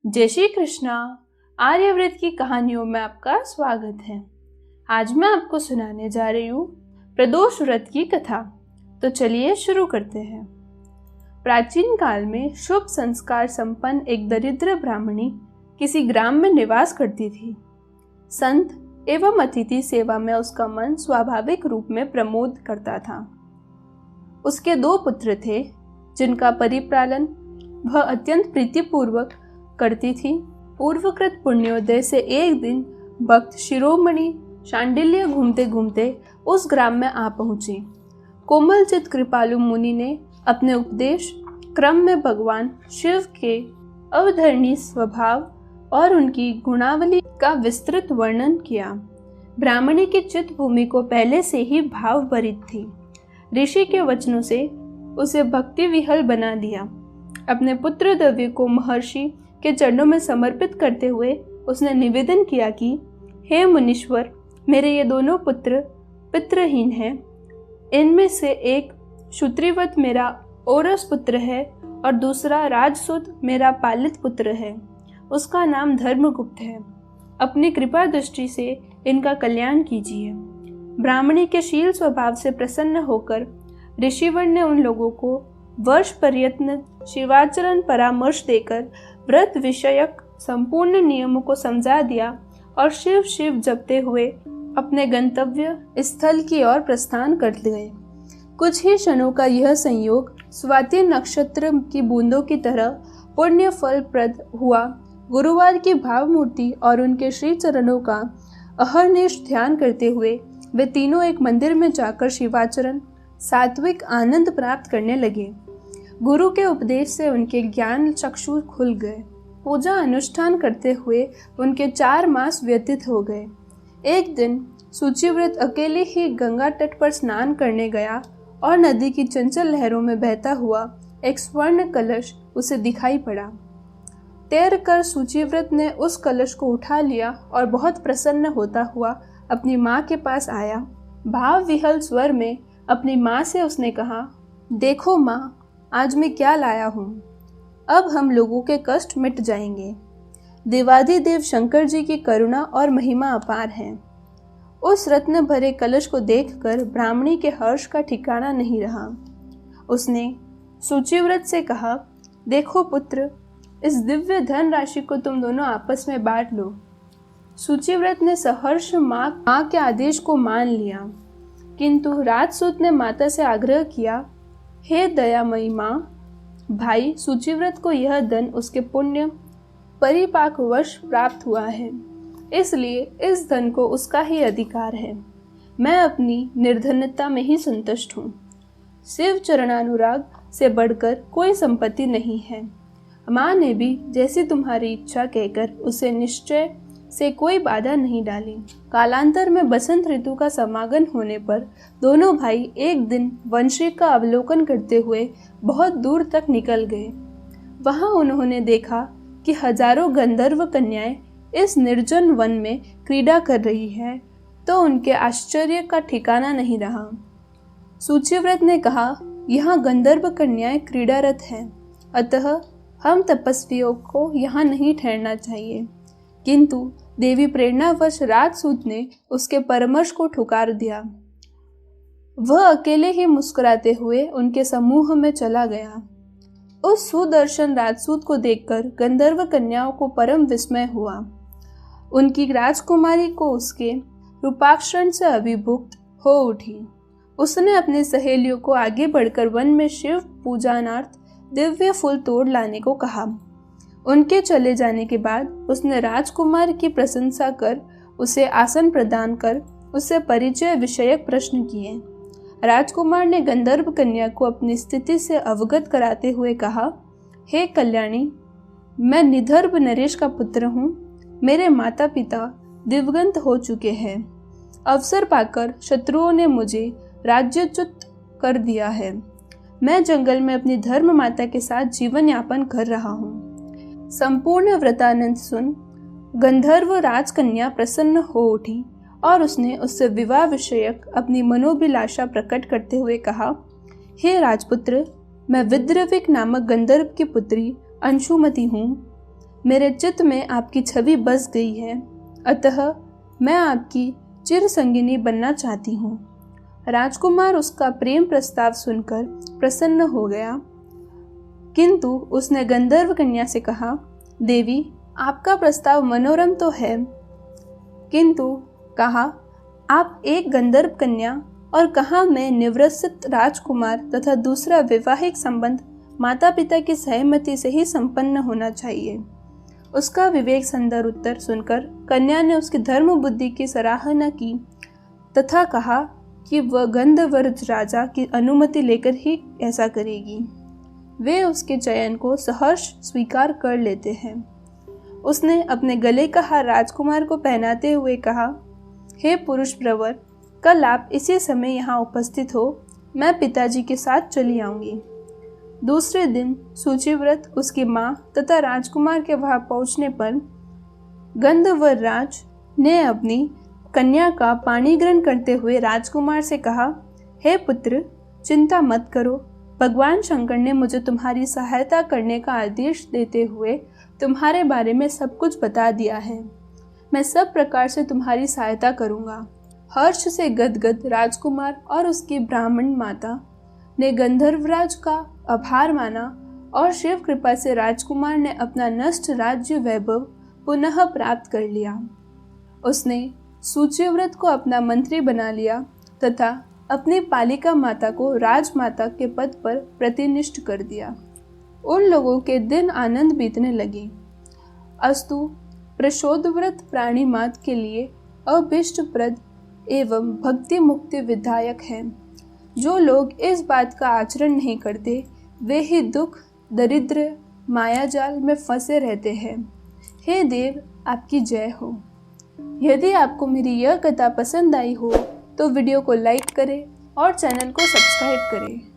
जय श्री कृष्णा। आर्यव्रत की कहानियों में आपका स्वागत है। आज मैं आपको सुनाने जा रही हूँ प्रदोष व्रत की कथा। तो चलिए शुरू करते हैं। प्राचीन काल में शुभ संस्कार संपन्न एक दरिद्र ब्राह्मणी किसी ग्राम में निवास करती थी। संत एवं अतिथि सेवा में उसका मन स्वाभाविक रूप में प्रमोद करता था। उसके 2 पुत्र थे जिनका परिपालन वह अत्यंत प्रीतिपूर्वक करती थी। पूर्वकृत पुण्योदय से एक दिन भक्त शिरोमणि शांडिल्य घूमते घूमते उस ग्राम में आ पहुंची। कोमलचित कृपालु मुनि ने अपने उपदेश क्रम में भगवान शिव के अवधरणीय स्वभाव और उनकी गुणावली का विस्तृत वर्णन किया। ब्राह्मणी की चित्त भूमि को पहले से ही भाव भरित थी। ऋषि के वचनों से उसे भक्ति विहल बना दिया। अपने पुत्र द्रव्य को महर्षि के चरणों में समर्पित करते हुए उसने निवेदन किया कि हे मुनीश्वर, मेरे ये दोनों पुत्र पितृहीन हैं। इनमें से एक क्षुत्रिवत मेरा औरस पुत्र है और दूसरा राजसूत मेरा पालित पुत्र है। उसका नाम धर्मगुप्त है। अपनी कृपा दृष्टि से इनका कल्याण कीजिए। ब्राह्मणी के शील स्वभाव से प्रसन्न होकर ऋषिवर ने उन लोगों को वर्ष पर्यंत शिवाचरण परामर्श देकर व्रत विषयक संपूर्ण नियमों को समझा दिया और शिव शिव जपते हुए अपने गंतव्य स्थल की ओर प्रस्थान कर गए। कुछ ही क्षणों का यह संयोग स्वाति नक्षत्र की बूंदों की तरह पुण्य फलप्रद हुआ। गुरुवार की भावमूर्ति और उनके श्री चरणों का अहर्निश ध्यान करते हुए वे तीनों एक मंदिर में जाकर शिवाचरण सात्विक आनंद प्राप्त करने लगे। गुरु के उपदेश से उनके ज्ञान चक्षु खुल गए। पूजा अनुष्ठान करते हुए उनके 4 मास व्यतीत हो गए। एक दिन सूचिव्रत अकेले ही गंगा तट पर स्नान करने गया और नदी की चंचल लहरों में बहता हुआ एक स्वर्ण कलश उसे दिखाई पड़ा। तैर कर सूचिव्रत ने उस कलश को उठा लिया और बहुत प्रसन्न होता हुआ अपनी माँ के पास आया। भाव विहल स्वर में अपनी माँ से उसने कहा, देखो माँ, आज मैं क्या लाया हूँ। अब हम लोगों के कष्ट मिट जाएंगे। देवाधिदेव शंकर जी की करुणा और महिमा अपार है। उस रत्न भरे कलश को देखकर ब्राह्मणी के हर्ष का ठिकाना नहीं रहा। उसने सूचिव्रत से कहा, देखो पुत्र, इस दिव्य धन राशि को तुम दोनों आपस में बांट लो। सूचिव्रत ने सहर्ष माँ के आदेश को मान लिया, किंतु राजसूत ने माता से आग्रह किया, हे दयामयी माँ, भाई सूचिव्रत को यह धन उसके पुण्य परिपाक वश प्राप्त हुआ है, इसलिए इस धन को उसका ही अधिकार है। मैं अपनी निर्धनता में ही संतुष्ट हूँ। शिव चरणानुराग से बढ़कर कोई संपत्ति नहीं है। माँ ने भी जैसी तुम्हारी इच्छा कहकर उसे निश्चय से कोई बाधा नहीं डाली। कालांतर में बसंत ऋतु का समागम होने पर दोनों भाई एक दिन वंशिक का अवलोकन करते हुए बहुत दूर तक निकल गए। वहां उन्होंने देखा कि हजारों गंधर्व कन्याएं इस निर्जन वन में क्रीड़ा कर रही है, तो उनके आश्चर्य का ठिकाना नहीं रहा। सूचिव्रत ने कहा, यहाँ गंधर्व कन्याएं क्रीड़ारत हैं, अतः हम तपस्वियों को यहाँ नहीं ठहरना चाहिए। किंतु देवी प्रेरणावश राजसूत ने उसके परामर्श को ठुकार दिया। वह अकेले ही मुस्कुराते हुए उनके समूह में चला गया। उस सुदर्शन राजसूत को देखकर गंधर्व कन्याओं को परम विस्मय हुआ। उनकी राजकुमारी को उसके रूपाक्षण से अभिभूत हो उठी। उसने अपनी सहेलियों को आगे बढ़कर वन में शिव पूजनार्थ दिव्य फूल तोड़ लाने को कहा। उनके चले जाने के बाद उसने राजकुमार की प्रशंसा कर उसे आसन प्रदान कर उससे परिचय विषयक प्रश्न किए। राजकुमार ने गंधर्व कन्या को अपनी स्थिति से अवगत कराते हुए कहा, हे कल्याणी, मैं निधर्व नरेश का पुत्र हूँ। मेरे माता पिता दिवंगत हो चुके हैं। अवसर पाकर शत्रुओं ने मुझे राज्यच्युत कर दिया है। मैं जंगल में अपनी धर्म माता के साथ जीवन यापन कर रहा हूँ। संपूर्ण व्रतानंद सुन गंधर्व राजकन्या प्रसन्न हो उठी और उसने उससे विवाह विषयक अपनी मनोभिलाषा प्रकट करते हुए कहा, हे राजपुत्र, मैं विद्रविक नामक गंधर्व की पुत्री अंशुमति हूँ। मेरे चित्त में आपकी छवि बस गई है, अतः मैं आपकी चिर संगिनी बनना चाहती हूँ। राजकुमार उसका प्रेम प्रस्ताव सुनकर प्रसन्न हो गया, किंतु उसने गंधर्व कन्या से कहा, देवी, आपका प्रस्ताव मनोरम तो है, किंतु कहा आप एक गंधर्व कन्या और कहा मैं निवृत्त राजकुमार तथा दूसरा वैवाहिक संबंध माता पिता की सहमति से ही संपन्न होना चाहिए। उसका विवेक संदर उत्तर सुनकर कन्या ने उसकी धर्म बुद्धि की सराहना की तथा कहा कि वह गंधर्व राजा की अनुमति लेकर ही ऐसा करेगी। वे उसके चयन को सहर्ष स्वीकार कर लेते हैं। उसने अपने गले का हार राजकुमार को पहनाते हुए कहा, हे पुरुष प्रवर, कल आप इसी समय यहाँ उपस्थित हो, मैं पिताजी के साथ चली आऊंगी। दूसरे दिन सूचिव्रत, उसकी माँ तथा राजकुमार के वहां पहुंचने पर गंधर्व राज ने अपनी कन्या का पाणी ग्रहण करते हुए राजकुमार से कहा, हे पुत्र, चिंता मत करो। भगवान शंकर ने मुझे तुम्हारी सहायता करने का आदेश देते हुए तुम्हारे बारे में सब कुछ बता दिया है। मैं सब प्रकार से तुम्हारी सहायता करूंगा। हर्ष से गदगद राजकुमार और उसकी ब्राह्मण माता ने गंधर्वराज का आभार माना और शिव कृपा से राजकुमार ने अपना नष्ट राज्य वैभव पुनः प्राप्त कर लिया। उसने सूचिव्रत को अपना मंत्री बना लिया तथा अपनी पालिका माता को राजमाता के पद पर प्रतिनिष्ठ कर दिया। उन लोगों के दिन आनंद बीतने लगे। अस्तु प्रशोदव्रत प्राणी मात के लिए अभीष्टप्रद एवं भक्ति मुक्ति विधायक है। जो लोग इस बात का आचरण नहीं करते वे ही दुख, दरिद्र, मायाजाल में फंसे रहते हैं। हे देव, आपकी जय हो। यदि आपको मेरी यह कथा पसंद आई हो तो वीडियो को लाइक करें और चैनल को सब्सक्राइब करें।